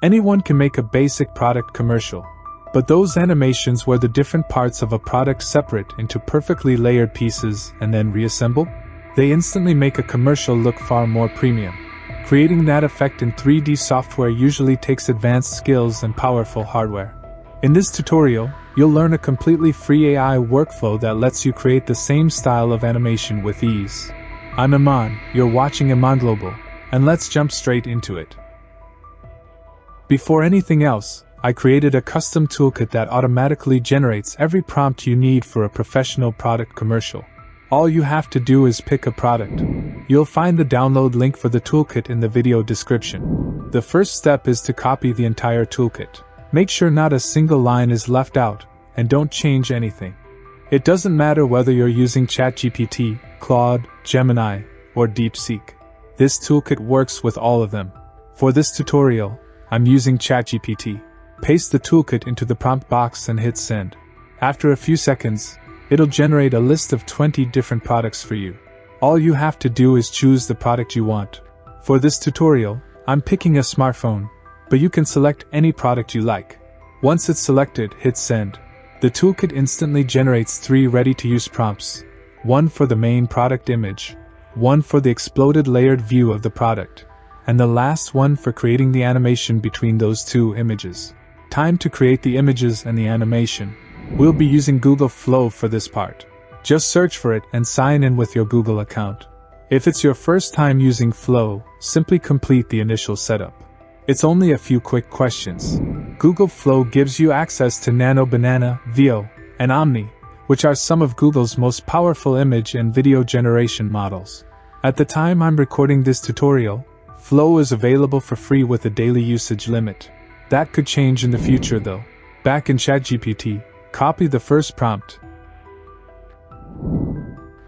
Anyone can make a basic product commercial. But those animations where the different parts of a product separate into perfectly layered pieces and then reassemble, they instantly make a commercial look far more premium. Creating that effect in 3D software usually takes advanced skills and powerful hardware. In this tutorial, you'll learn a completely free AI workflow that lets you create the same style of animation with ease. I'm Iman, you're watching Iman Global, and let's jump straight into it. Before anything else, I created a custom toolkit that automatically generates every prompt you need for a professional product commercial. All you have to do is pick a product. You'll find the download link for the toolkit in the video description. The first step is to copy the entire toolkit. Make sure not a single line is left out, and don't change anything. It doesn't matter whether you're using ChatGPT, Claude, Gemini, or DeepSeek. This toolkit works with all of them. For this tutorial, I'm using ChatGPT. Paste the toolkit into the prompt box and hit send. After a few seconds, it'll generate a list of 20 different products for you. All you have to do is choose the product you want. For this tutorial, I'm picking a smartphone, but you can select any product you like. Once it's selected, hit send. The toolkit instantly generates 3 ready-to-use prompts, one for the main product image, one for the exploded layered view of the product, and the last one for creating the animation between those 2 images. Time to create the images and the animation. We'll be using Google Flow for this part. Just search for it and sign in with your Google account. If it's your first time using Flow, simply complete the initial setup. It's only a few quick questions. Google Flow gives you access to Nano, Banana, Veo, and Omni, which are some of Google's most powerful image and video generation models. At the time I'm recording this tutorial, Flow is available for free with a daily usage limit. That could change in the future though. Back in ChatGPT, copy the first prompt.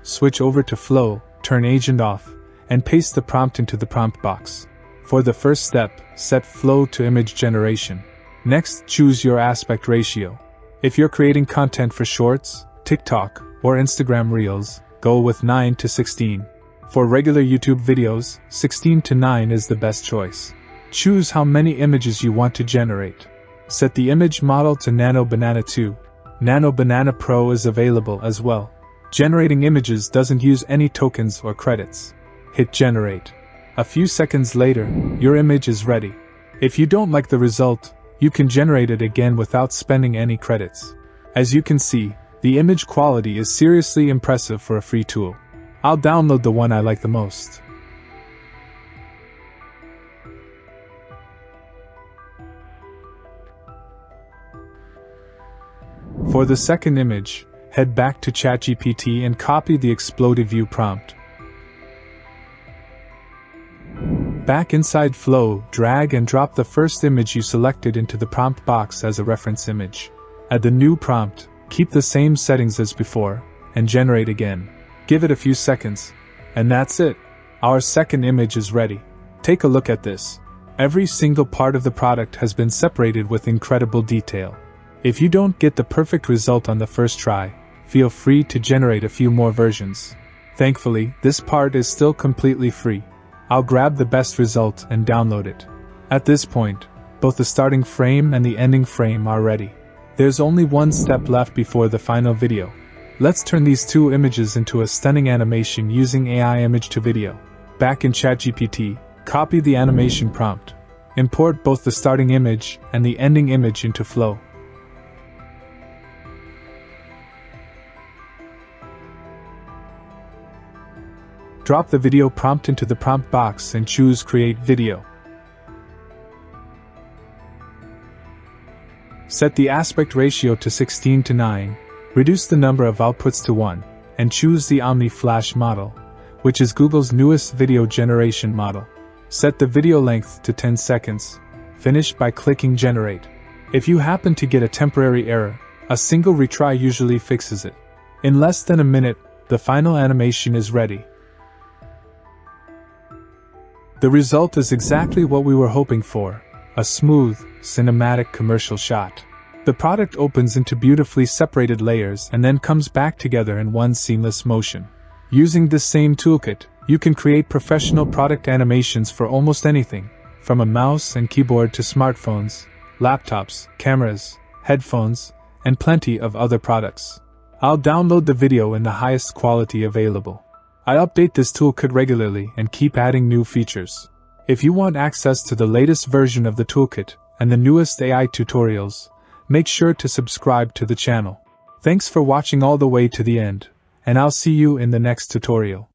Switch over to Flow, turn agent off, and paste the prompt into the prompt box. For the first step, set Flow to image generation. Next, choose your aspect ratio. If you're creating content for Shorts, TikTok, or Instagram Reels, go with 9:16. For regular YouTube videos, 16:9 is the best choice. Choose how many images you want to generate. Set the image model to Nano Banana 2. Nano Banana Pro is available as well. Generating images doesn't use any tokens or credits. Hit generate. A few seconds later, your image is ready. If you don't like the result, you can generate it again without spending any credits. As you can see, the image quality is seriously impressive for a free tool. I'll download the one I like the most. For the second image, head back to ChatGPT and copy the exploded view prompt. Back inside Flow, drag and drop the first image you selected into the prompt box as a reference image. Add the new prompt, keep the same settings as before, and generate again. Give it a few seconds, and that's it. Our second image is ready. Take a look at this. Every single part of the product has been separated with incredible detail. If you don't get the perfect result on the first try, feel free to generate a few more versions. Thankfully, this part is still completely free. I'll grab the best result and download it. At this point, both the starting frame and the ending frame are ready. There's only one step left before the final video. Let's turn these 2 images into a stunning animation using AI image to video. Back in ChatGPT, copy the animation prompt. Import both the starting image and the ending image into Flow. Drop the video prompt into the prompt box and choose Create Video. Set the aspect ratio to 16:9, reduce the number of outputs to 1, and choose the Omni Flash model, which is Google's newest video generation model. Set the video length to 10 seconds. Finish by clicking Generate. If you happen to get a temporary error, a single retry usually fixes it. In less than a minute, the final animation is ready. The result is exactly what we were hoping for, a smooth, cinematic commercial shot. The product opens into beautifully separated layers and then comes back together in one seamless motion. Using this same toolkit, you can create professional product animations for almost anything, from a mouse and keyboard to smartphones, laptops, cameras, headphones, and plenty of other products. I'll download the video in the highest quality available. I update this toolkit regularly and keep adding new features. If you want access to the latest version of the toolkit and the newest AI tutorials, make sure to subscribe to the channel. Thanks for watching all the way to the end, and I'll see you in the next tutorial.